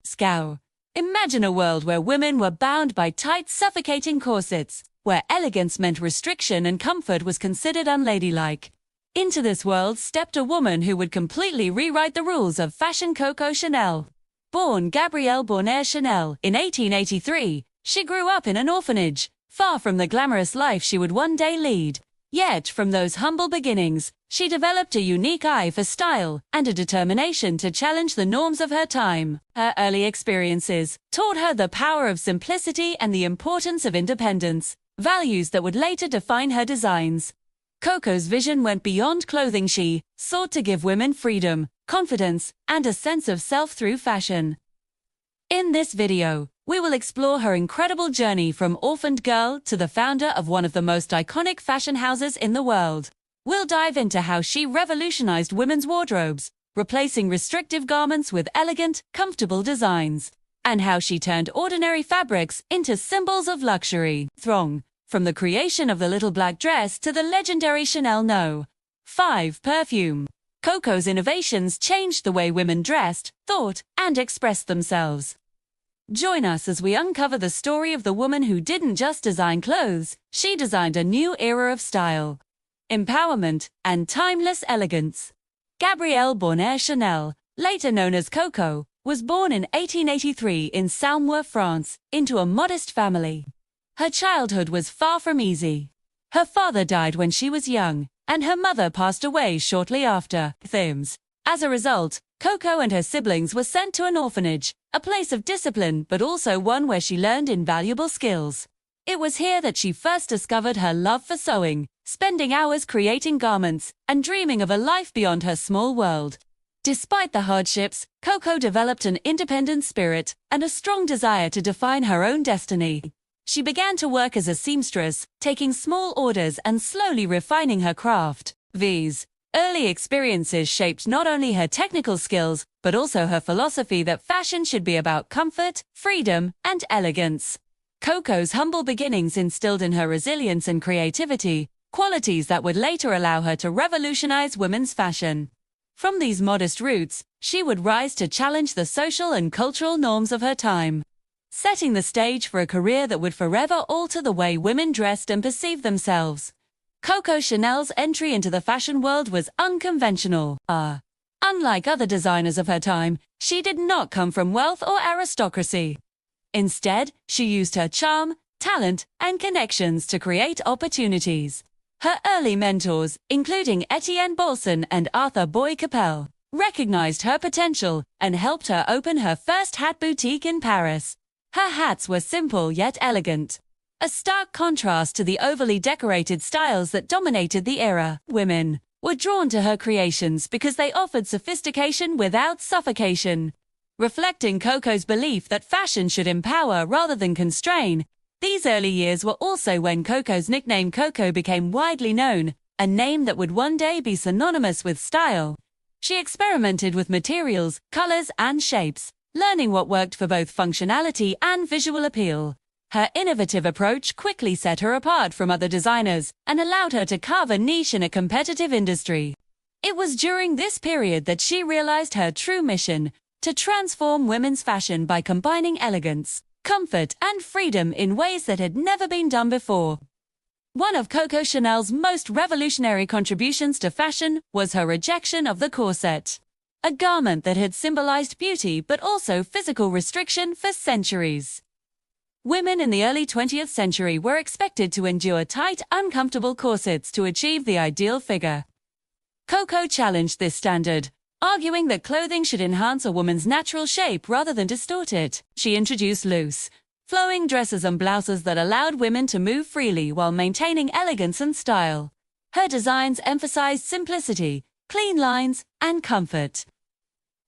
Scow. Imagine a world where women were bound by tight, suffocating corsets, where elegance meant restriction and comfort was considered unladylike. Into this world stepped a woman who would completely rewrite the rules of fashion. Coco Chanel. Born Gabrielle Bournier Chanel in 1883, she grew up in an orphanage, far from the glamorous life she would one day lead. Yet, from those humble beginnings, she developed a unique eye for style and a determination to challenge the norms of her time. Her early experiences taught her the power of simplicity and the importance of independence, values that would later define her designs. Coco's vision went beyond clothing. She sought to give women freedom, confidence, and a sense of self through fashion. In this video, we will explore her incredible journey from orphaned girl to the founder of one of the most iconic fashion houses in the world. We'll dive into how she revolutionized women's wardrobes, replacing restrictive garments with elegant, comfortable designs, and how she turned ordinary fabrics into symbols of luxury. From the creation of the little black dress to the legendary Chanel No. 5 perfume, Coco's innovations changed the way women dressed, thought, and expressed themselves. Join us as we uncover the story of the woman who didn't just design clothes, she designed a new era of style, empowerment, and timeless elegance. Gabrielle Bournier Chanel, later known as Coco, was born in 1883 in Saumur, France, into a modest family. Her childhood was far from easy. Her father died when she was young, and her mother passed away shortly after. As a result, Coco and her siblings were sent to an orphanage, a place of discipline but also one where she learned invaluable skills. It was here that she first discovered her love for sewing, spending hours creating garments, and dreaming of a life beyond her small world. Despite the hardships, Coco developed an independent spirit and a strong desire to define her own destiny. She began to work as a seamstress, taking small orders and slowly refining her craft. These early experiences shaped not only her technical skills, but also her philosophy that fashion should be about comfort, freedom, and elegance. Coco's humble beginnings instilled in her resilience and creativity, qualities that would later allow her to revolutionize women's fashion. From these modest roots, she would rise to challenge the social and cultural norms of her time, setting the stage for a career that would forever alter the way women dressed and perceived themselves. Coco Chanel's entry into the fashion world was unconventional. Unlike other designers of her time, she did not come from wealth or aristocracy. Instead, she used her charm, talent, and connections to create opportunities. Her early mentors, including Etienne Bolson and Arthur Boy Capel, recognized her potential and helped her open her first hat boutique in Paris. Her hats were simple yet elegant, a stark contrast to the overly decorated styles that dominated the era. Women were drawn to her creations because they offered sophistication without suffocation. Reflecting Coco's belief that fashion should empower rather than constrain, these early years were also when Coco's nickname Coco became widely known, a name that would one day be synonymous with style. She experimented with materials, colors, and shapes, learning what worked for both functionality and visual appeal. Her innovative approach quickly set her apart from other designers and allowed her to carve a niche in a competitive industry. It was during this period that she realized her true mission: to transform women's fashion by combining elegance, comfort, and freedom in ways that had never been done before. One of Coco Chanel's most revolutionary contributions to fashion was her rejection of the corset, a garment that had symbolized beauty but also physical restriction for centuries. Women in the early 20th century were expected to endure tight, uncomfortable corsets to achieve the ideal figure. Coco challenged this standard, arguing that clothing should enhance a woman's natural shape rather than distort it. She introduced loose, flowing dresses and blouses that allowed women to move freely while maintaining elegance and style. Her designs emphasized simplicity, clean lines, and comfort,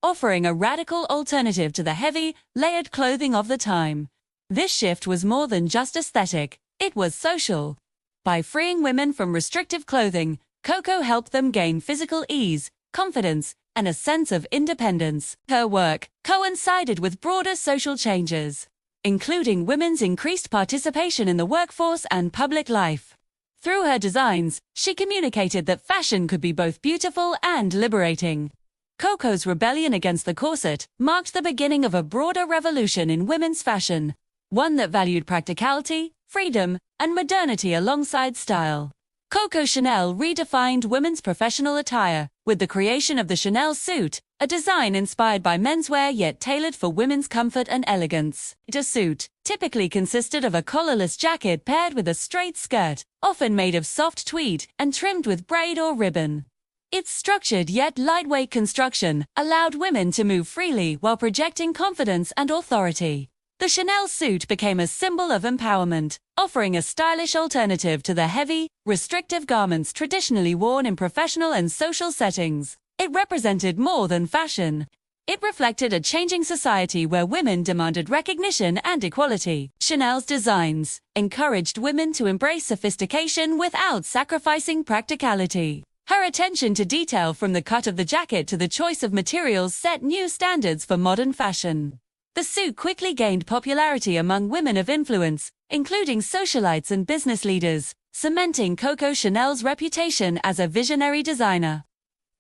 offering a radical alternative to the heavy, layered clothing of the time. This shift was more than just aesthetic, it was social. By freeing women from restrictive clothing, Coco helped them gain physical ease, confidence, and a sense of independence. Her work coincided with broader social changes, including women's increased participation in the workforce and public life. Through her designs, she communicated that fashion could be both beautiful and liberating. Coco's rebellion against the corset marked the beginning of a broader revolution in women's fashion, one that valued practicality, freedom, and modernity alongside style. Coco Chanel redefined women's professional attire with the creation of the Chanel suit, a design inspired by menswear yet tailored for women's comfort and elegance. The suit typically consisted of a collarless jacket paired with a straight skirt, often made of soft tweed and trimmed with braid or ribbon. Its structured yet lightweight construction allowed women to move freely while projecting confidence and authority. The Chanel suit became a symbol of empowerment, offering a stylish alternative to the heavy, restrictive garments traditionally worn in professional and social settings. It represented more than fashion. It reflected a changing society where women demanded recognition and equality. Chanel's designs encouraged women to embrace sophistication without sacrificing practicality. Her attention to detail, from the cut of the jacket to the choice of materials, set new standards for modern fashion. The suit quickly gained popularity among women of influence, including socialites and business leaders, cementing Coco Chanel's reputation as a visionary designer.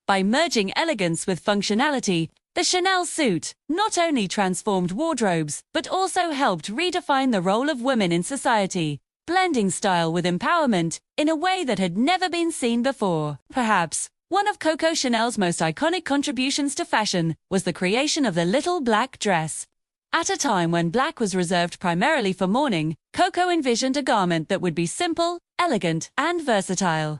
By merging elegance with functionality, the Chanel suit not only transformed wardrobes but also helped redefine the role of women in society, blending style with empowerment in a way that had never been seen before. Perhaps one of Coco Chanel's most iconic contributions to fashion was the creation of the little black dress. At a time when black was reserved primarily for mourning, Coco envisioned a garment that would be simple, elegant, and versatile.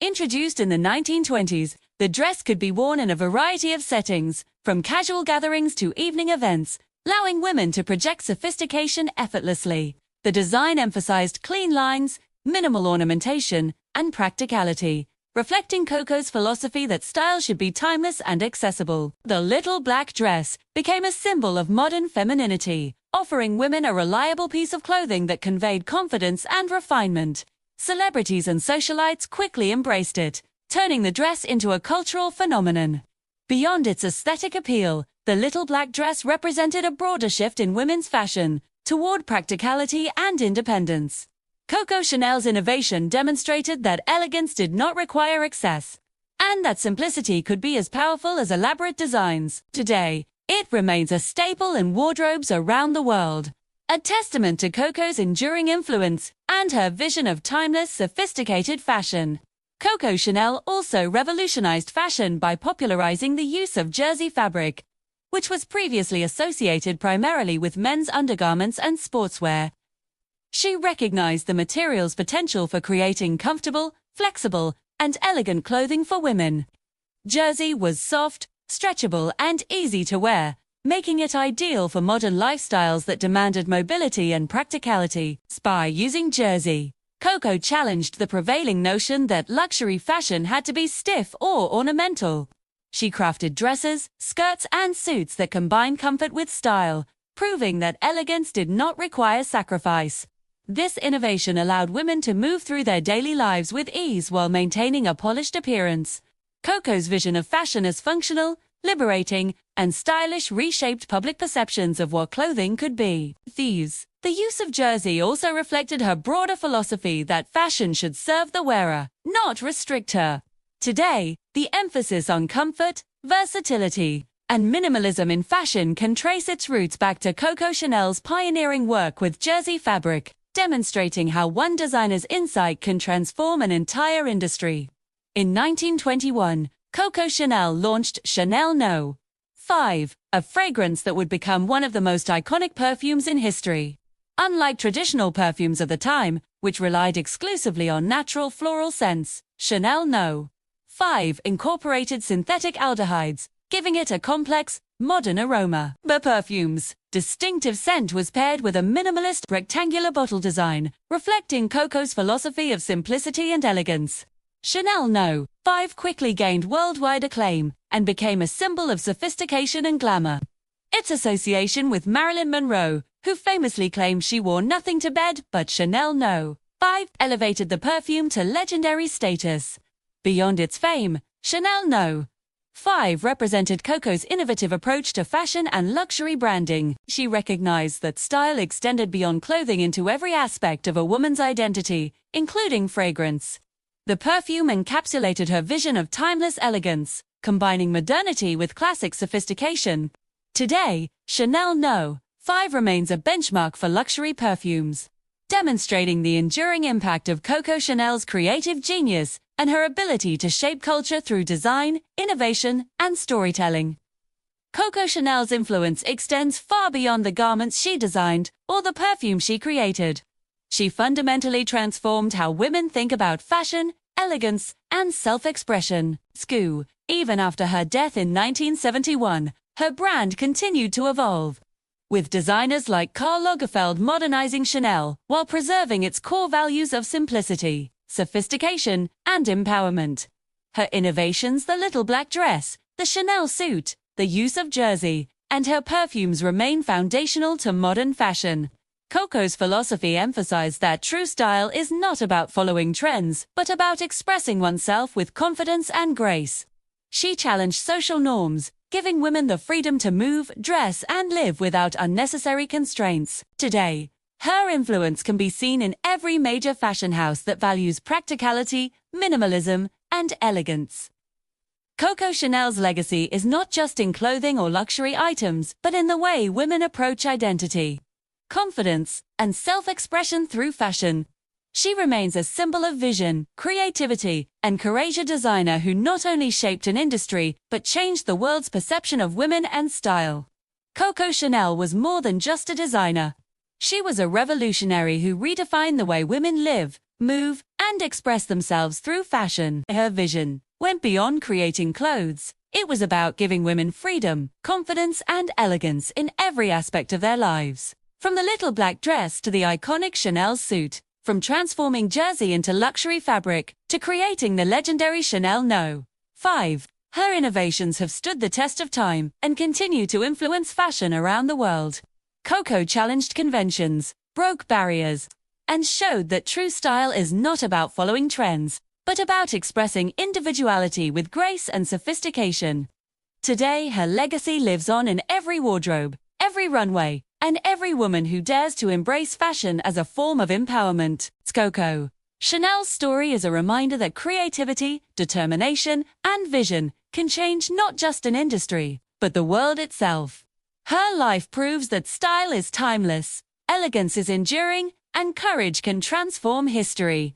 Introduced in the 1920s, the dress could be worn in a variety of settings, from casual gatherings to evening events, allowing women to project sophistication effortlessly. The design emphasized clean lines, minimal ornamentation, and practicality, reflecting Coco's philosophy that style should be timeless and accessible. The little black dress became a symbol of modern femininity, offering women a reliable piece of clothing that conveyed confidence and refinement. Celebrities and socialites quickly embraced it, turning the dress into a cultural phenomenon. Beyond its aesthetic appeal, the little black dress represented a broader shift in women's fashion toward practicality and independence. Coco Chanel's innovation demonstrated that elegance did not require excess, and that simplicity could be as powerful as elaborate designs. Today, it remains a staple in wardrobes around the world, a testament to Coco's enduring influence and her vision of timeless, sophisticated fashion. Coco Chanel also revolutionized fashion by popularizing the use of jersey fabric, which was previously associated primarily with men's undergarments and sportswear. She recognized the material's potential for creating comfortable, flexible, and elegant clothing for women. Jersey was soft, stretchable, and easy to wear, making it ideal for modern lifestyles that demanded mobility and practicality. By using jersey, Coco challenged the prevailing notion that luxury fashion had to be stiff or ornamental. She crafted dresses, skirts, and suits that combined comfort with style, proving that elegance did not require sacrifice. This innovation allowed women to move through their daily lives with ease while maintaining a polished appearance. Coco's vision of fashion as functional, liberating, and stylish reshaped public perceptions of what clothing could be. The use of jersey also reflected her broader philosophy that fashion should serve the wearer, not restrict her. Today, the emphasis on comfort, versatility, and minimalism in fashion can trace its roots back to Coco Chanel's pioneering work with jersey fabric, demonstrating how one designer's insight can transform an entire industry. In 1921, Coco Chanel launched Chanel No. 5, a fragrance that would become one of the most iconic perfumes in history. Unlike traditional perfumes of the time, which relied exclusively on natural floral scents, Chanel No. 5 incorporated synthetic aldehydes, giving it a complex, modern aroma. The perfume's distinctive scent was paired with a minimalist rectangular bottle design, reflecting Coco's philosophy of simplicity and elegance. Chanel No. 5 quickly gained worldwide acclaim and became a symbol of sophistication and glamour. Its association with Marilyn Monroe, who famously claimed she wore nothing to bed but Chanel No. 5, elevated the perfume to legendary status. Beyond its fame, Chanel No. 5 represented Coco's innovative approach to fashion and luxury branding. She recognized that style extended beyond clothing into every aspect of a woman's identity, including fragrance. The perfume encapsulated her vision of timeless elegance, combining modernity with classic sophistication. Today, Chanel No. 5 remains a benchmark for luxury perfumes, demonstrating the enduring impact of Coco Chanel's creative genius and her ability to shape culture through design, innovation, and storytelling. Coco Chanel's influence extends far beyond the garments she designed or the perfume she created. She fundamentally transformed how women think about fashion, elegance, and self-expression. Even after her death in 1971, her brand continued to evolve, with designers like Karl Lagerfeld modernizing Chanel while preserving its core values of simplicity, sophistication, and empowerment. Her innovations, the little black dress, the Chanel suit, the use of jersey, and her perfumes remain foundational to modern fashion. Coco's philosophy emphasized that true style is not about following trends, but about expressing oneself with confidence and grace. She challenged social norms, giving women the freedom to move, dress, and live without unnecessary constraints. Today, her influence can be seen in every major fashion house that values practicality, minimalism, and elegance. Coco Chanel's legacy is not just in clothing or luxury items, but in the way women approach identity, confidence, and self-expression through fashion. She remains a symbol of vision, creativity, and courage, a designer who not only shaped an industry, but changed the world's perception of women and style. Coco Chanel was more than just a designer. She was a revolutionary who redefined the way women live, move, and express themselves through fashion. Her vision went beyond creating clothes. It was about giving women freedom, confidence, and elegance in every aspect of their lives. From the little black dress to the iconic Chanel suit, from transforming jersey into luxury fabric to creating the legendary Chanel No. 5, her innovations have stood the test of time and continue to influence fashion around the world. Coco challenged conventions, broke barriers, and showed that true style is not about following trends, but about expressing individuality with grace and sophistication. Today, her legacy lives on in every wardrobe, every runway, and every woman who dares to embrace fashion as a form of empowerment. Coco Chanel's story is a reminder that creativity, determination, and vision can change not just an industry, but the world itself. Her life proves that style is timeless, elegance is enduring, and courage can transform history.